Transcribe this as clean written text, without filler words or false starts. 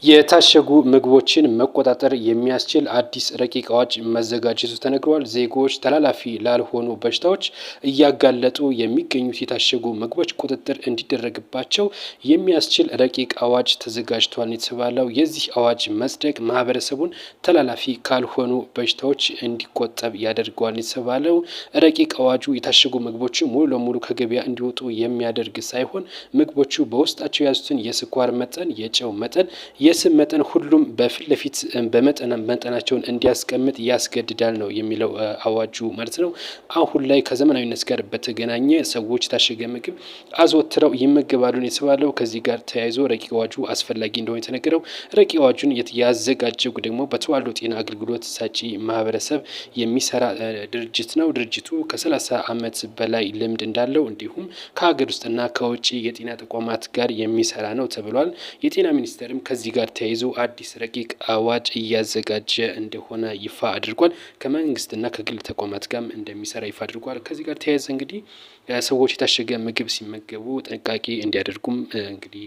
የታሸጉ ምግቦችን መቆጣጠር የሚያስችል አዲስ ረቂቅ አዋጅ መዘጋጀቱ ተነግሯል። ዜጎች ተላላፊ ላልሆኑ በሽታዎች እያጋለጡ የሚገኙት የታሸጉ ምግቦች ቁጥጥር እንዲደረግባቸው የሚያስችል ረቂቅ አዋጅ ተዘጋጅቷል የተባለው የዚህ አዋጅ መጽደቅ ማህበረሰቡን ተላላፊ ካልሆኑ በሽታዎች እንዲቆጠብ ያደርገዋል የተባለው ረቂቅ አዋጁ የታሸጉ ምግቦች ሙሉ ለሙሉ ከገበያ እንዲወጡ የሚያደርግ ሳይሆን ምግቦቹ በውስጣቸው የያዙትን የስኳር መጠን፣ የጨው መጠን፣ የስብ መጠን ሁሉም በፊት ለፊት መጠናቸውን እንዲያስቀምጥ ያስገድዳል ነው የሚለው አዋጁ ማለት ነው። አሁን ላይ ከዘመናዊነት ጋር በተገናኘ ሰዎች የታሸገ ምግብ አዘወትረው ይመገባሉ የተባለው ከዚህ ጋር ተያይዞ ረቂቅ አዋጁ አስፈላጊ እንደሆነ የተነገረው። ረቂቅ አዋጁን ያዘጋጀው ደግሞ በተዋልዶ ጤና አገልግሎት ሰጪ ማህበረሰብ የሚሰራ ድርጅት ነው። ድርጅቱ ከ30 ዓመት በላይ ልምድ እንዳለው እንዲሁም ከሀገር ውስጥና ከውጭ የጤና ተቋማት ጋር የሚሰራ ነው ተብሏል። የጤና ሚኒስቴርም ከዚህ ጋር ተያይዞ አዲስ ረቂቅ አዋጅ እያዘጋጀ እንደሆነ ይፋ አድርጓል። ከመንግስትና ከግል ተቋማት ጋርም እንደሚሰራ ይፋ አድርጓል። ከዚህ ጋር ተያይዘ እንግዲህ ሰዎች የታሸገ ምግብ ሲመገቡ ጥንቃቄ እንዲያደርጉም እንግዲህ